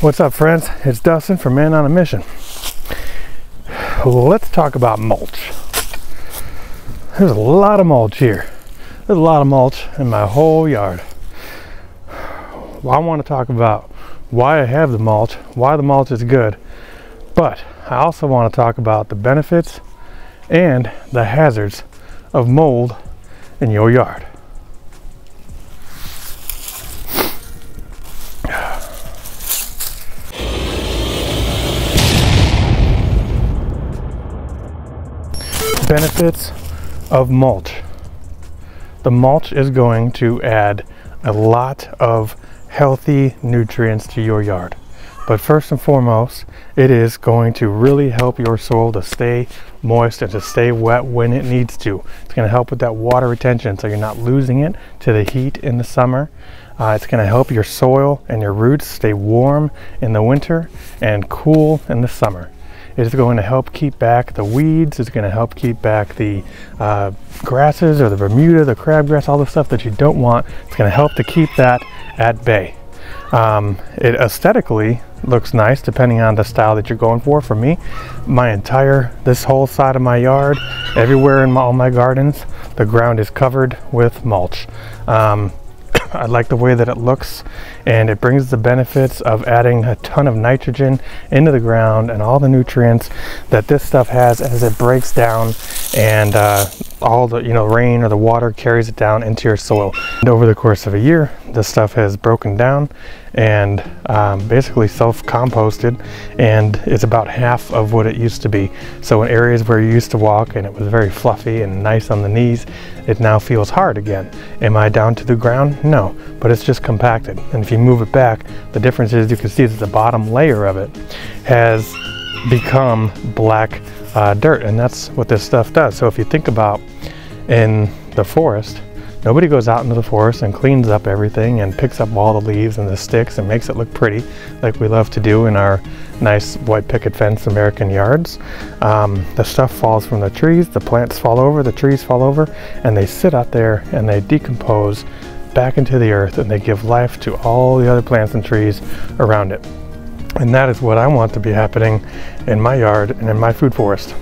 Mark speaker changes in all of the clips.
Speaker 1: What's up, friends? It's Dustin from Man on a Mission. Let's talk about mulch. There's a lot of mulch here. There's a lot of mulch in my whole yard. Well, I want to talk about why I have the mulch, why the mulch is good, but I also want to talk about the benefits and the hazards of mold in your yard. Benefits of mulch. The mulch is going to add a lot of healthy nutrients to your yard, but first and foremost, it is going to really help your soil to stay moist and to stay wet when it needs to. It's going to help with that water retention so you're not losing it to the heat in the summer. It's going to help your soil and your roots stay warm in the winter and cool in the summer. It's going to help keep back the weeds. It's going to help keep back the grasses or the Bermuda, the crabgrass, all the stuff that you don't want. It's going to help to keep that at bay. It aesthetically looks nice depending on the style that you're going for. For me, this whole side of my yard, everywhere in all my gardens, the ground is covered with mulch. I like the way that it looks, and it brings the benefits of adding a ton of nitrogen into the ground and all the nutrients that this stuff has as it breaks down, and all the rain or the water carries it down into your soil. And over the course of a year, this stuff has broken down and basically self-composted, and it's about half of what it used to be. So in areas where you used to walk and it was very fluffy and nice on the knees, it now feels hard again. Am I down to the ground? No, but it's just compacted. And if you move it back, the difference is you can see that the bottom layer of it has become black dirt, and that's what this stuff does. So if you think about in the forest, nobody goes out into the forest and cleans up everything and picks up all the leaves and the sticks and makes it look pretty like we love to do in our nice white picket fence American yards. The stuff falls from the trees, the plants fall over, the trees fall over, and they sit out there and they decompose back into the earth, and they give life to all the other plants and trees around it. And that is what I want to be happening in my yard and in my food forest.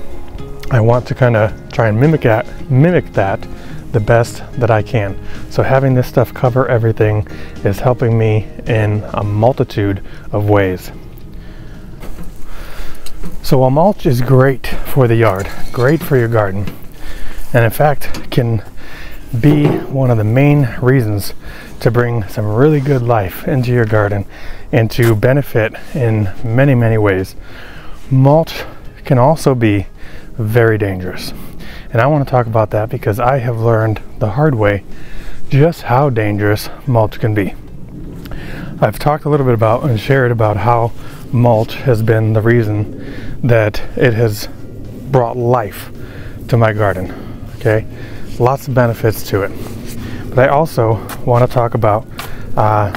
Speaker 1: I want to kind of try and mimic that the best that I can. So having this stuff cover everything is helping me in a multitude of ways. So while mulch is great for the yard, great for your garden, and in fact can be one of the main reasons to bring some really good life into your garden and to benefit in many, many ways, mulch can also be very dangerous. And I want to talk about that because I have learned the hard way just how dangerous mulch can be. I've talked a little bit about and shared about how mulch has been the reason that it has brought life to my garden. Okay, lots of benefits to it. But I also want to talk about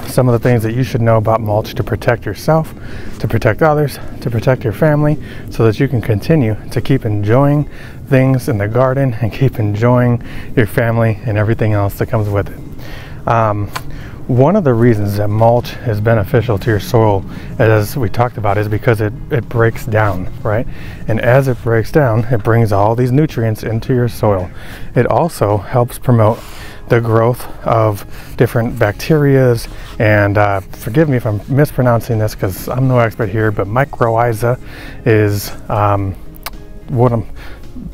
Speaker 1: some of the things that you should know about mulch to protect yourself, to protect others, to protect your family, so that you can continue to keep enjoying things in the garden and keep enjoying your family and everything else that comes with it. One of the reasons that mulch is beneficial to your soil, as we talked about, is because it breaks down, right? And as it breaks down, it brings all these nutrients into your soil. It also helps promote the growth of different bacterias, and forgive me if I'm mispronouncing this because I'm no expert here, but mycorrhiza is what I'm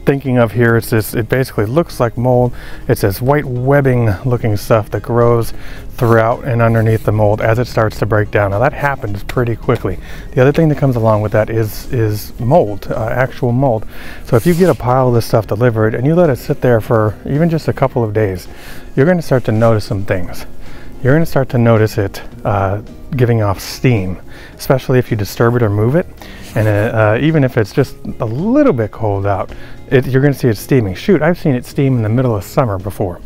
Speaker 1: thinking of here. It basically looks like mold. It's this white webbing looking stuff that grows throughout and underneath the mold as it starts to break down. Now that happens pretty quickly. The other thing that comes along with that is mold, actual mold. So if you get a pile of this stuff delivered and you let it sit there for even just a couple of days, you're going to start to notice some things. You're going to start to notice it giving off steam, especially if you disturb it or move it. And even if it's just a little bit cold out, you're going to see it steaming. Shoot, I've seen it steam in the middle of summer before.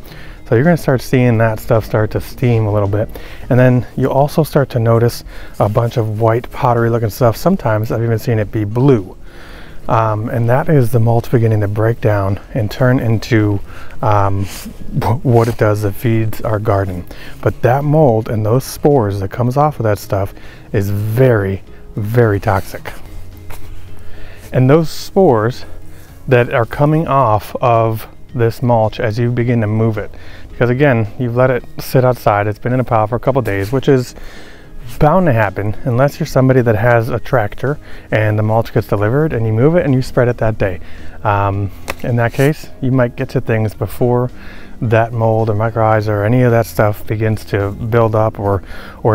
Speaker 1: So you're going to start seeing that stuff start to steam a little bit. And then you also start to notice a bunch of white powdery looking stuff. Sometimes I've even seen it be blue. and that is the mulch beginning to break down and turn into what it does that feeds our garden. But that mold and those spores that comes off of that stuff is very, very toxic. And those spores that are coming off of this mulch as you begin to move it, because again, you've let it sit outside, it's been in a pile for a couple days, which is bound to happen unless you're somebody that has a tractor and the mulch gets delivered and you move it and you spread it that day. In that case, you might get to things before that mold or microalgae or any of that stuff begins to build up or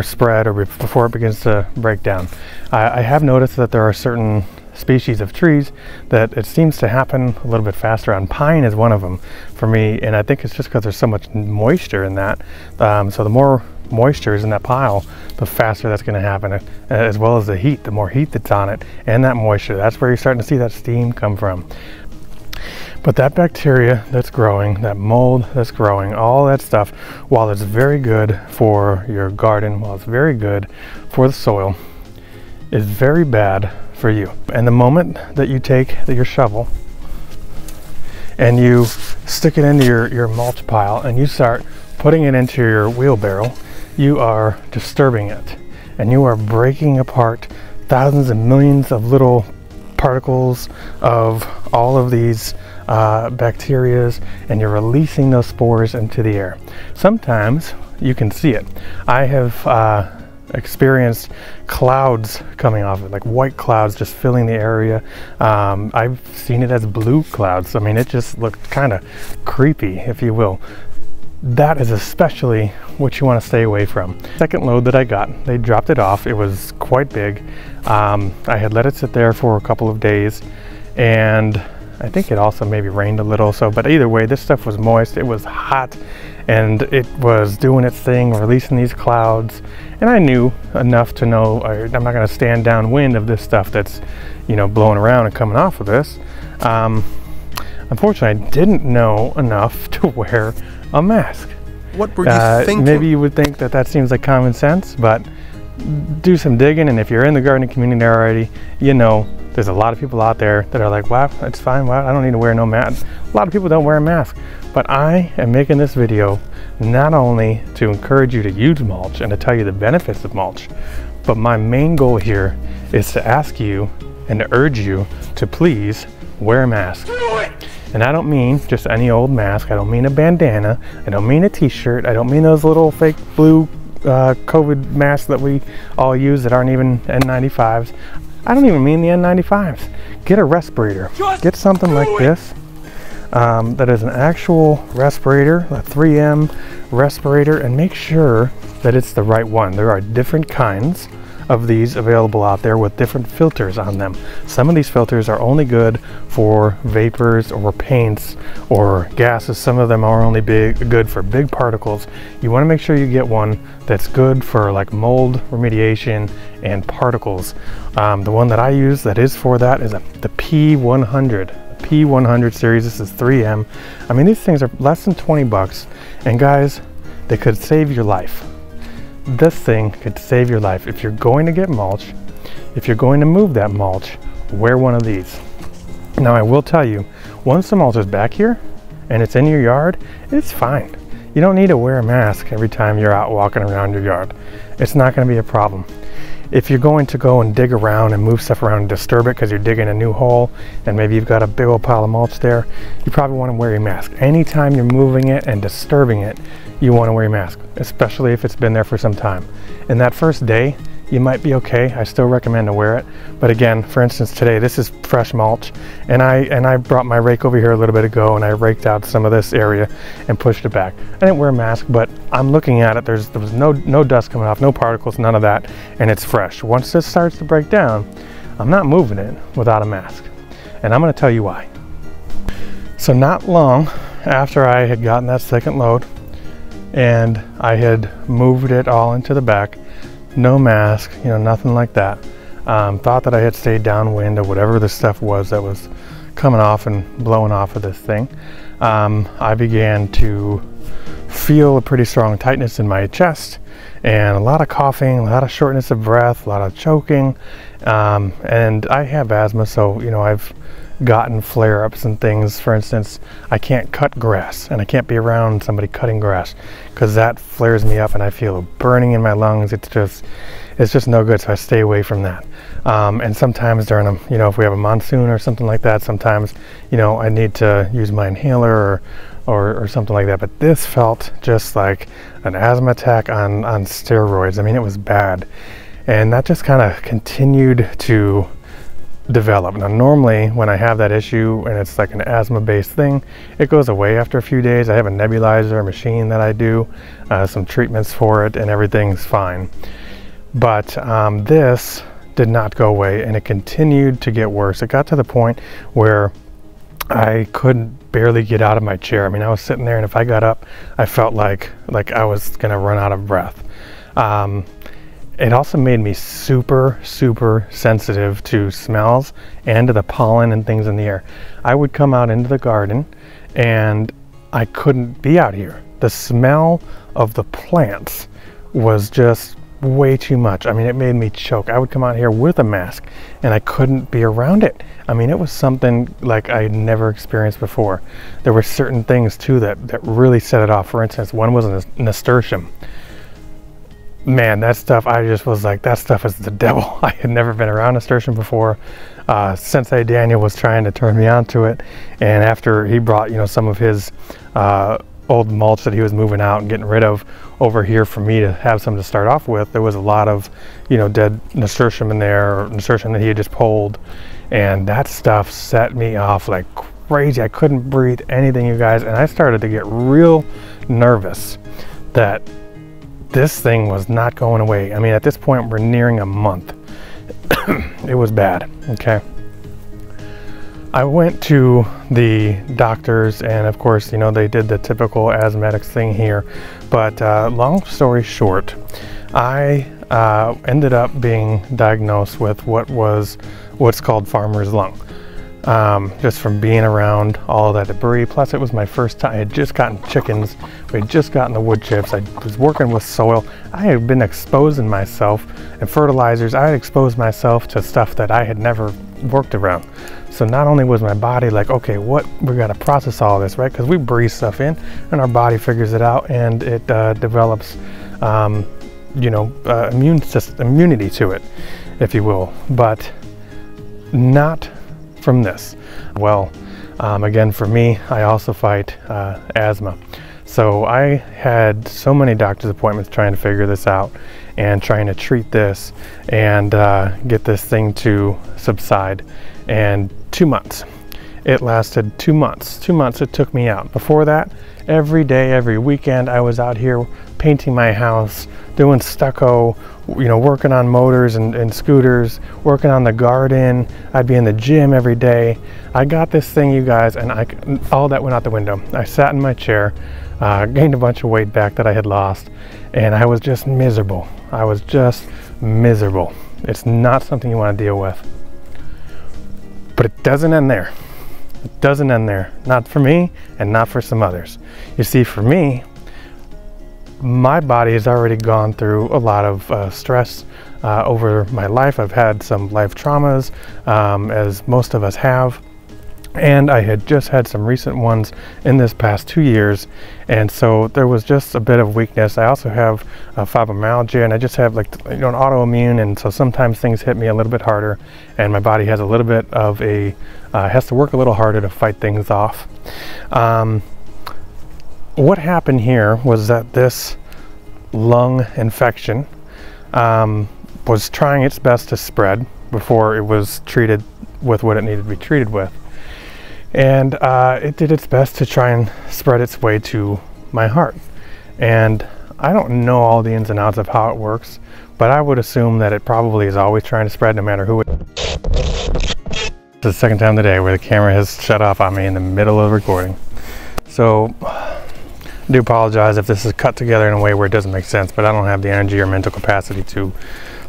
Speaker 1: spread, or before it begins to break down. I have noticed that there are certain species of trees that it seems to happen a little bit faster on. Pine is one of them for me, and I think it's just because there's so much moisture in that. So the more moisture is in that pile, the faster that's going to happen, as well as the heat. The more heat that's on it and that moisture, that's where you're starting to see that steam come from. But that bacteria that's growing, that mold that's growing, all that stuff, while it's very good for your garden, while it's very good for the soil, is very bad for you. And the moment that you take your shovel and you stick it into your mulch pile and you start putting it into your wheelbarrow, you are disturbing it, and you are breaking apart thousands and millions of little particles of all of these bacterias, and you're releasing those spores into the air. Sometimes you can see it. I have experienced clouds coming off it, like white clouds just filling the area. I've seen it as blue clouds. I mean, it just looked kind of creepy, if you will. That is especially what you want to stay away from. Second load that I got, they dropped it off. It was quite big. I had let it sit there for a couple of days, and I think it also maybe rained a little. So, but either way, this stuff was moist, it was hot, and it was doing its thing, releasing these clouds. And I knew enough to know I'm not going to stand downwind of this stuff that's, you know, blowing around and coming off of this. Unfortunately, I didn't know enough to wear a mask.
Speaker 2: What were you thinking?
Speaker 1: Maybe you would think that that seems like common sense, but do some digging, and if you're in the gardening community already, you know there's a lot of people out there that are like, wow, it's fine, wow, I don't need to wear no mask. A lot of people don't wear a mask, but I am making this video not only to encourage you to use mulch and to tell you the benefits of mulch, but my main goal here is to ask you and to urge you to please wear a mask. And I don't mean just any old mask. I don't mean a bandana. I don't mean a t-shirt. I don't mean those little fake blue COVID masks that we all use that aren't even N95s. I don't even mean the N95s. Get a respirator. Get something like this that is an actual respirator, a 3M respirator, and make sure that it's the right one. There are different kinds of these available out there with different filters on them. Some of these filters are only good for vapors or paints or gases. Some of them are only good for big particles. You want to make sure you get one that's good for like mold remediation and particles. The one that I use that is for that is the P100. P100 series. This is 3M. I mean, these things are less than 20 bucks, and guys, they could save your life. This thing could save your life. If you're going to get mulch, if you're going to move that mulch, wear one of these. Now I will tell you, once the mulch is back here and it's in your yard, it's fine. You don't need to wear a mask every time you're out walking around your yard. It's not going to be a problem. If you're going to go and dig around and move stuff around and disturb it because you're digging a new hole and maybe you've got a big old pile of mulch there, you probably want to wear a mask. Anytime you're moving it and disturbing it, you want to wear a mask, especially if it's been there for some time. In that first day, you might be okay. I still recommend to wear it. But again, for instance, today, this is fresh mulch, and I brought my rake over here a little bit ago and I raked out some of this area and pushed it back. I didn't wear a mask, but I'm looking at it. There was no dust coming off, no particles, none of that, and it's fresh. Once this starts to break down, I'm not moving it without a mask. And I'm going to tell you why. So not long after I had gotten that second load and I had moved it all into the back, no mask, you know, nothing like that. Thought that I had stayed downwind of whatever this stuff was that was coming off and blowing off of this thing. I began to feel a pretty strong tightness in my chest and a lot of coughing, a lot of shortness of breath, a lot of choking, and I have asthma, so you know, I've gotten flare-ups and things. For instance, I can't cut grass, and I can't be around somebody cutting grass because that flares me up and I feel a burning in my lungs. It's just no good, so I stay away from that. And sometimes during a, you know, if we have a monsoon or something like that, sometimes, you know, I need to use my inhaler or something like that. But this felt just like an asthma attack on steroids. I mean, it was bad, and that just kind of continued to develop. Now normally when I have that issue and it's like an asthma based thing, it goes away after a few days. I have a nebulizer machine that I do some treatments for it, and everything's fine. But this did not go away, and it continued to get worse. It got to the point where I couldn't barely get out of my chair. I mean, I was sitting there, and if I got up, I felt like I was gonna run out of breath. It also made me super sensitive to smells and to the pollen and things in the air. I would come out into the garden and I couldn't be out here. The smell of the plants was just way too much. I mean, it made me choke. I would come out here with a mask and I couldn't be around it. I mean, it was something like I had never experienced before. There were certain things too that really set it off. For instance, one was a nasturtium. Man, that stuff, I just was like, that stuff is the devil. I had never been around nasturtium before. Sensei Daniel was trying to turn me on to it, and after he brought, you know, some of his old mulch that he was moving out and getting rid of over here for me to have some to start off with, there was a lot of, you know, dead nasturtium in there, or nasturtium that he had just pulled, and that stuff set me off like crazy. I couldn't breathe anything, you guys, and I started to get real nervous that this thing was not going away. I mean, at this point, we're nearing a month. It was bad, okay? I went to the doctors, and of course, you know, they did the typical asthmatics thing here. But long story short, I ended up being diagnosed with what's called farmer's lung. Just from being around all of that debris. Plus it was my first time. I had just gotten chickens. We had just gotten the wood chips. I was working with soil. I had been exposing myself and fertilizers. I had exposed myself to stuff that I had never worked around. So not only was my body like, okay, we got to process all this, right? Because we breathe stuff in and our body figures it out, and it develops, you know, immunity to it, if you will. But not from this. Well, again, for me, I also fight asthma. So I had so many doctor's appointments trying to figure this out and trying to treat this and get this thing to subside. And 2 months. It lasted 2 months. 2 months it took me out. Before that, every day, every weekend, I was out here painting my house, doing stucco, you know, working on motors and scooters, working on the garden. I'd be in the gym every day. I got this thing, you guys, and all that went out the window. I sat in my chair, gained a bunch of weight back that I had lost, and I was just miserable. I was just miserable. It's not something you want to deal with. But it doesn't end there. It doesn't end there. Not for me, and not for some others. You see, for me, my body has already gone through a lot of stress over my life. I've had some life traumas, as most of us have. And I had just had some recent ones in this past 2 years, and so there was just a bit of weakness. I also have fibromyalgia, and I just have, like, you know, an autoimmune, and so sometimes things hit me a little bit harder, and my body has a little bit of has to work a little harder to fight things off. What happened here was that this lung infection was trying its best to spread before it was treated with what it needed to be treated with. And it did its best to try and spread its way to my heart. And I don't know all the ins and outs of how it works, but I would assume that it probably is always trying to spread no matter who it is. It's the second time today where the camera has shut off on me in the middle of recording. So I do apologize if this is cut together in a way where it doesn't make sense, but I don't have the energy or mental capacity to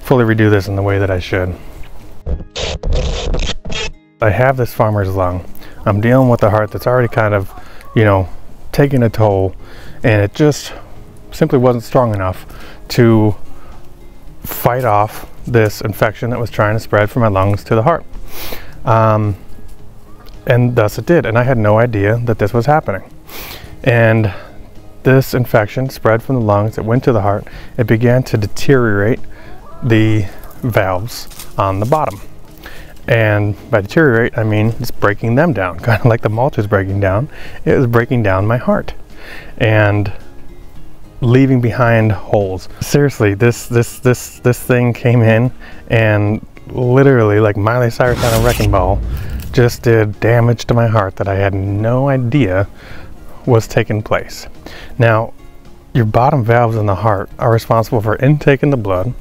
Speaker 1: fully redo this in the way that I should. I have this farmer's lung. I'm dealing with a heart that's already kind of, you know, taking a toll, and it just simply wasn't strong enough to fight off this infection that was trying to spread from my lungs to the heart. And thus it did, and I had no idea that this was happening. And this infection spread from the lungs, it went to the heart, it began to deteriorate the valves on the bottom. And by deteriorate, I mean it's breaking them down, kind of like the mulch is breaking down. It was breaking down my heart and leaving behind holes. Seriously, this thing came in and literally, like Miley Cyrus on a wrecking ball, just did damage to my heart that I had no idea was taking place. Now, your bottom valves in the heart are responsible for intaking the blood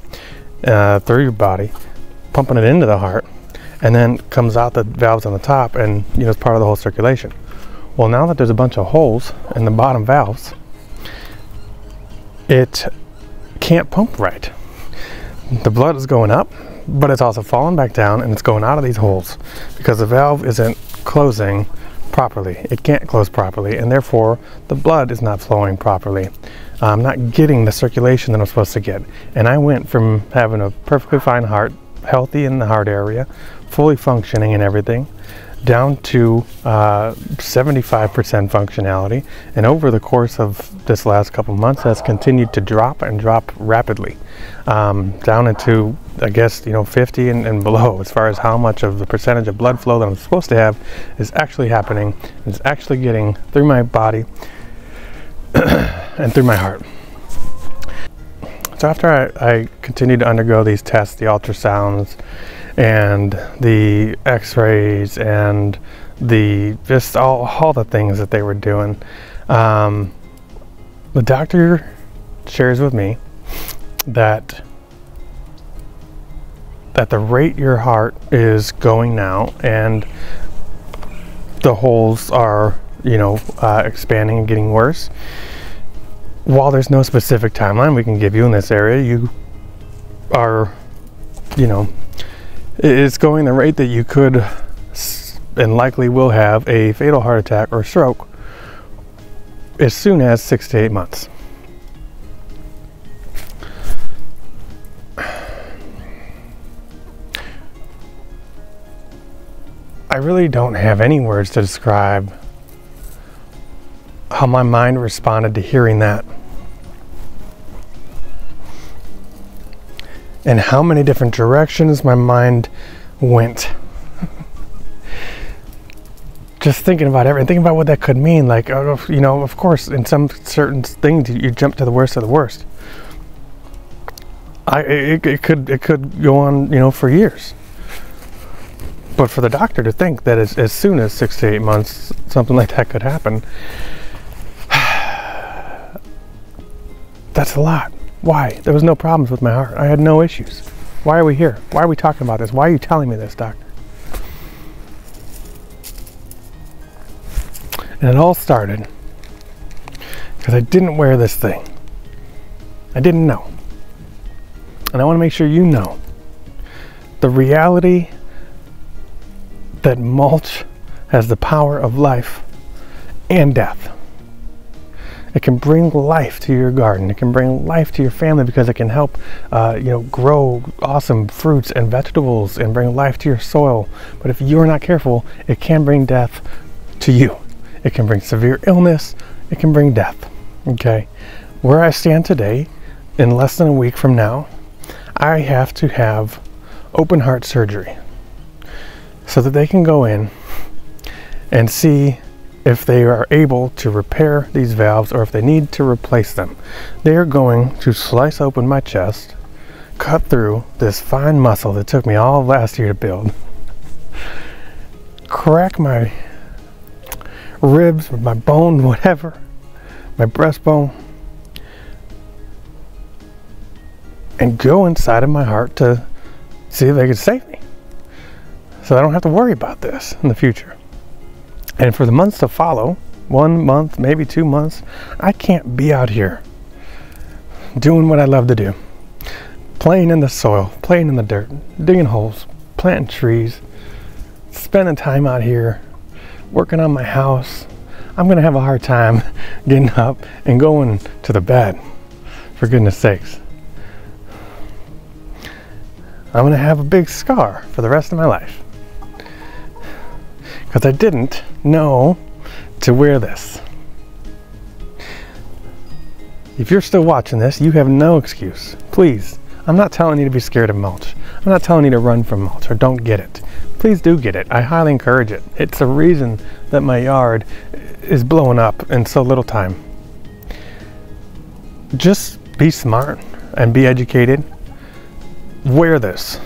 Speaker 1: through your body, pumping it into the heart, and then comes out the valves on the top, and you know, it's part of the whole circulation. Well, now that there's a bunch of holes in the bottom valves, it can't pump right. The blood is going up, but it's also falling back down, and it's going out of these holes because the valve isn't closing properly. It can't close properly, and therefore the blood is not flowing properly. I'm not getting the circulation that I'm supposed to get. And I went from having a perfectly fine heart, healthy in the heart area, fully functioning and everything, down to 75% functionality, and over the course of this last couple months has continued to drop and drop rapidly, down into, I guess, you know, 50 and below, as far as how much of the percentage of blood flow that I'm supposed to have is actually happening. It's actually getting through my body and through my heart. So after I continued to undergo these tests, the ultrasounds and the x-rays and the just all the things that they were doing, the doctor shares with me that at the rate your heart is going now, and the holes are, you know, expanding and getting worse, while there's no specific timeline we can give you in this area, you are, you know, it's going the rate that you could and likely will have a fatal heart attack or stroke as soon as 6 to 8 months. I really don't have any words to describe how my mind responded to hearing that, and how many different directions my mind went. Just thinking about everything, thinking about what that could mean. Like, you know, of course, in some certain things, you jump to the worst of the worst. It could go on, you know, for years. But for the doctor to think that as soon as 6 to 8 months, something like that could happen, that's a lot. Why? There was no problems with my heart. I had no issues. Why are we here? Why are we talking about this? Why are you telling me this, doctor? And it all started because I didn't wear this thing. I didn't know. And I want to make sure you know the reality that mulch has the power of life and death. It can bring life to your garden. It can bring life to your family because it can help, you know, grow awesome fruits and vegetables and bring life to your soil. But if you're not careful, it can bring death to you. It can bring severe illness. It can bring death. Okay, where I stand today, in less than a week from now, I have to have open heart surgery so that they can go in and see if they are able to repair these valves or if they need to replace them. They are going to slice open my chest, cut through this fine muscle that took me all of last year to build, crack my ribs, my bone, whatever, my breastbone, and go inside of my heart to see if they can save me, so I don't have to worry about this in the future. And for the months to follow, 1 month, maybe 2 months, I can't be out here doing what I love to do. Playing in the soil, playing in the dirt, digging holes, planting trees, spending time out here, working on my house. I'm gonna have a hard time getting up and going to the bed, for goodness sakes. I'm gonna have a big scar for the rest of my life because I didn't know to wear this. If you're still watching this, you have no excuse. Please, I'm not telling you to be scared of mulch. I'm not telling you to run from mulch or don't get it. Please do get it. I highly encourage it. It's a reason that my yard is blowing up in so little time. Just be smart and be educated. Wear this.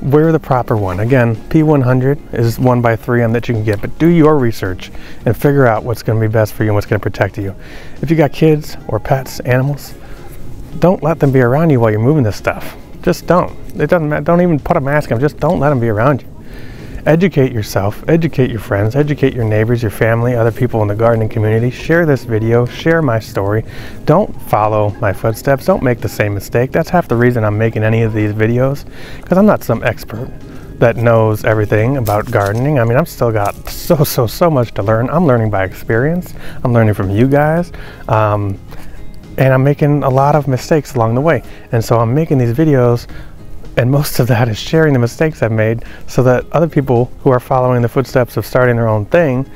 Speaker 1: Wear the proper one. Again, P100 is 1x3M that you can get, but do your research and figure out what's going to be best for you and what's going to protect you. If you got kids or pets, animals, don't let them be around you while you're moving this stuff. Just don't. It doesn't matter. Don't even put a mask on. Just don't let them be around you. Educate yourself, educate your friends, educate your neighbors, your family, other people in the gardening community. Share this video, share my story. Don't follow my footsteps. Don't make the same mistake. That's half the reason I'm making any of these videos, because I'm not some expert that knows everything about gardening. I mean, I've still got so much to learn. I'm learning by experience. I'm learning from you guys. And I'm making a lot of mistakes along the way. And so I'm making these videos, and most of that is sharing the mistakes I've made so that other people who are following the footsteps of starting their own thing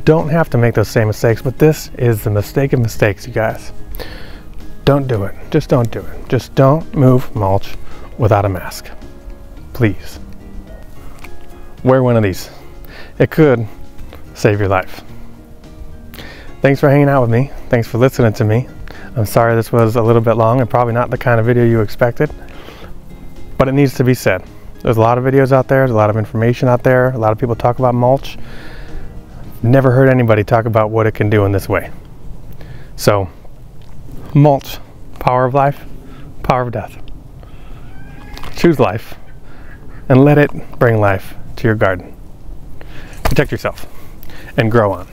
Speaker 1: don't have to make those same mistakes. But this is the mistake of mistakes, you guys. Don't do it. Just don't do it. Just don't move mulch without a mask. Please. Wear one of these. It could save your life. Thanks for hanging out with me. Thanks for listening to me. I'm sorry this was a little bit long and probably not the kind of video you expected. But it needs to be said. There's a lot of videos out there, there's a lot of information out there, a lot of people talk about mulch. Never heard anybody talk about what it can do in this way. So, mulch, power of life, power of death. Choose life and let it bring life to your garden. Protect yourself and grow on.